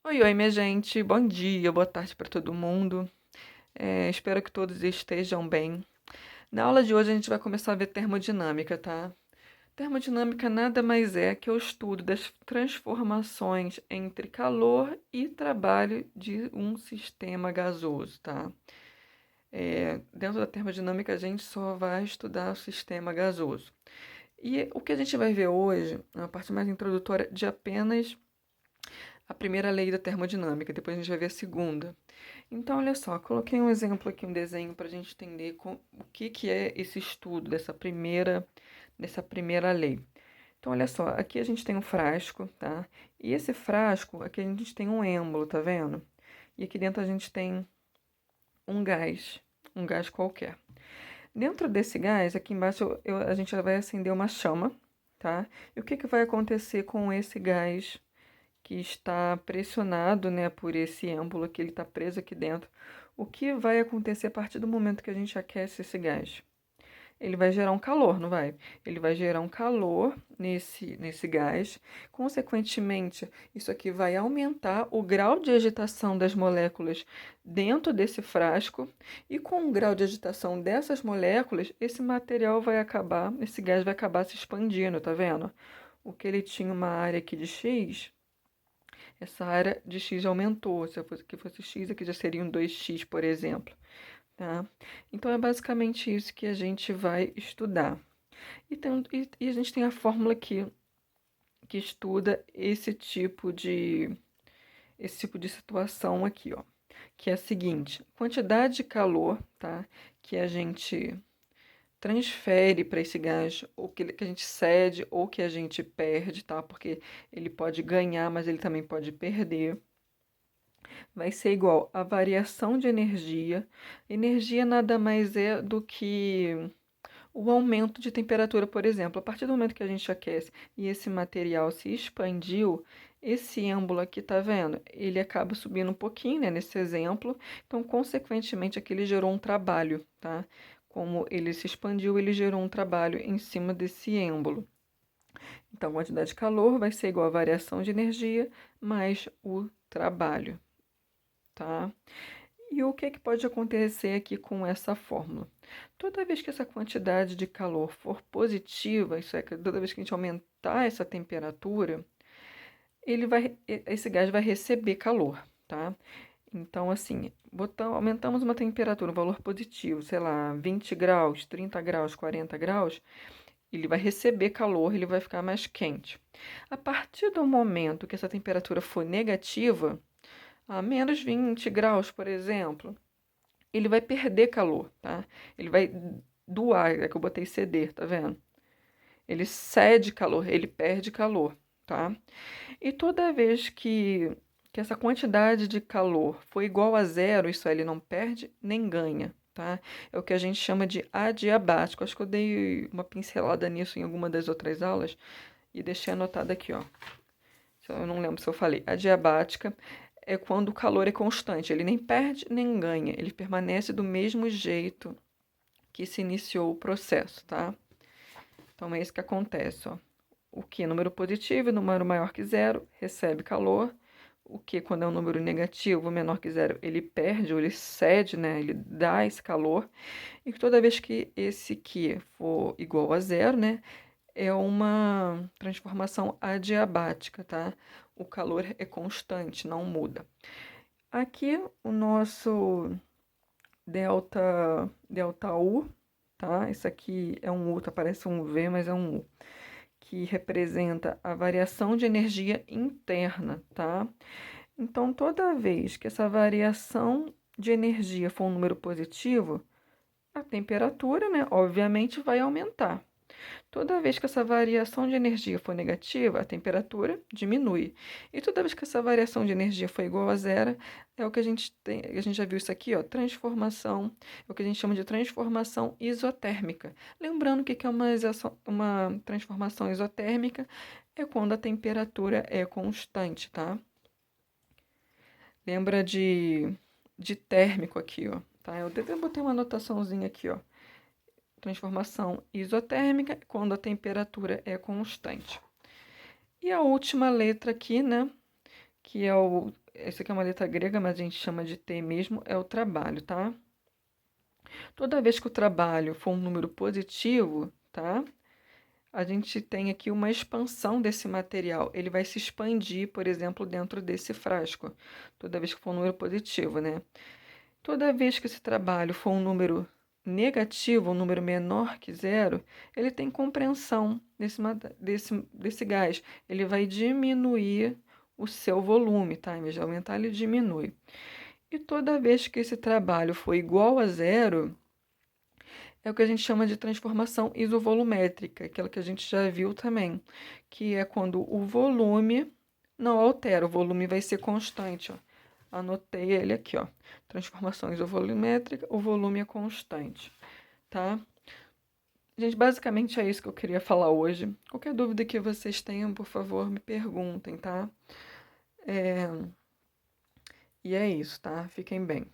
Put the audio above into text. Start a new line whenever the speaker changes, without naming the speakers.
Oi, oi, minha gente. Bom dia, boa tarde para todo mundo. Espero que todos estejam bem. Na aula de hoje a gente vai começar a ver termodinâmica, tá? Termodinâmica nada mais é que o estudo das transformações entre calor e trabalho de um sistema gasoso, tá? Dentro da termodinâmica a gente só vai estudar o sistema gasoso. E o que a gente vai ver hoje, é a parte mais introdutória de apenas a primeira lei da termodinâmica, depois a gente vai ver a segunda. Então, olha só, coloquei um exemplo aqui, um desenho para a gente entender o que é esse estudo dessa primeira lei. Então, olha só, aqui a gente tem um frasco, tá? E esse frasco, aqui a gente tem um êmbolo, tá vendo? E aqui dentro a gente tem um gás qualquer. Dentro desse gás, aqui embaixo a gente vai acender uma chama, tá? E o que vai acontecer com esse gás que está pressionado, né, por esse êmbolo que ele está preso aqui dentro? O que vai acontecer a partir do momento que a gente aquece esse gás? Ele vai gerar um calor, não vai? Ele vai gerar um calor nesse gás. Consequentemente, isso aqui vai aumentar o grau de agitação das moléculas dentro desse frasco. E com o grau de agitação dessas moléculas, esse gás vai acabar se expandindo, tá vendo? O que ele tinha uma área aqui de X, essa área de X aumentou. Se aqui fosse X, aqui já seria um 2x, por exemplo. Tá? Então, é basicamente isso que a gente vai estudar. E a gente tem a fórmula aqui que estuda esse tipo de situação aqui, ó, que é a seguinte: quantidade de calor, tá, que a gente transfere para esse gás, ou que a gente cede ou que a gente perde, tá? Porque ele pode ganhar, mas ele também pode perder. Vai ser igual a variação de energia. Energia nada mais é do que o aumento de temperatura, por exemplo. A partir do momento que a gente aquece e esse material se expandiu, esse êmbolo aqui, tá vendo? Ele acaba subindo um pouquinho, né, nesse exemplo. Então, consequentemente, aqui ele gerou um trabalho, tá? Como ele se expandiu, ele gerou um trabalho em cima desse êmbolo. Então, a quantidade de calor vai ser igual a variação de energia mais o trabalho, tá? E o que pode acontecer aqui com essa fórmula? Toda vez que essa quantidade de calor for positiva, isso é, toda vez que a gente aumentar essa temperatura, esse gás vai receber calor, tá? Então, assim, aumentamos uma temperatura, um valor positivo, sei lá, 20 graus, 30 graus, 40 graus, ele vai receber calor, ele vai ficar mais quente. A partir do momento que essa temperatura for negativa, a menos 20 graus, por exemplo, ele vai perder calor, tá? Ele vai doar, é que eu botei ceder, tá vendo? Ele cede calor, ele perde calor, tá? E toda vez que essa quantidade de calor for igual a zero, isso aí ele não perde nem ganha, tá? É o que a gente chama de adiabático. Acho que eu dei uma pincelada nisso em alguma das outras aulas e deixei anotado aqui, ó. Eu não lembro se eu falei. Adiabática é quando o calor é constante, ele nem perde nem ganha, ele permanece do mesmo jeito que se iniciou o processo, tá? Então é isso que acontece, ó. O que número positivo, número maior que zero, recebe calor. O que quando é um número negativo, menor que zero, ele perde ou ele cede, né? Ele dá esse calor. E toda vez que esse Q for igual a zero, né? É uma transformação adiabática, tá? O calor é constante, não muda. Aqui o nosso delta U, tá? Isso aqui é um U, tá? Parece um V, mas é um U, que representa a variação de energia interna, tá? Então, toda vez que essa variação de energia for um número positivo, a temperatura, né, obviamente vai aumentar. Toda vez que essa variação de energia for negativa, a temperatura diminui. E toda vez que essa variação de energia for igual a zero, é o que a gente tem, a gente já viu isso aqui, ó, transformação, é o que a gente chama de transformação isotérmica. Lembrando que é uma transformação isotérmica, é quando a temperatura é constante, tá? Lembra de térmico aqui, ó, tá? Eu até botei uma anotaçãozinha aqui, ó. Transformação isotérmica quando a temperatura é constante. E a última letra aqui, né, que é esse aqui é uma letra grega, mas a gente chama de T mesmo, é o trabalho, tá? Toda vez que o trabalho for um número positivo, tá? A gente tem aqui uma expansão desse material. Ele vai se expandir, por exemplo, dentro desse frasco. Toda vez que for um número positivo, né? Toda vez que esse trabalho for um número negativo, um número menor que zero, ele tem compreensão desse gás. Ele vai diminuir o seu volume, tá? Em vez de aumentar, ele diminui. E toda vez que esse trabalho for igual a zero, é o que a gente chama de transformação isovolumétrica, aquela que a gente já viu também, que é quando o volume não altera, o volume vai ser constante, ó. Anotei ele aqui, ó. Transformação isovolumétrica, o volume é constante, tá? Gente, basicamente é isso que eu queria falar hoje. Qualquer dúvida que vocês tenham, por favor, me perguntem, tá? E é isso, tá? Fiquem bem.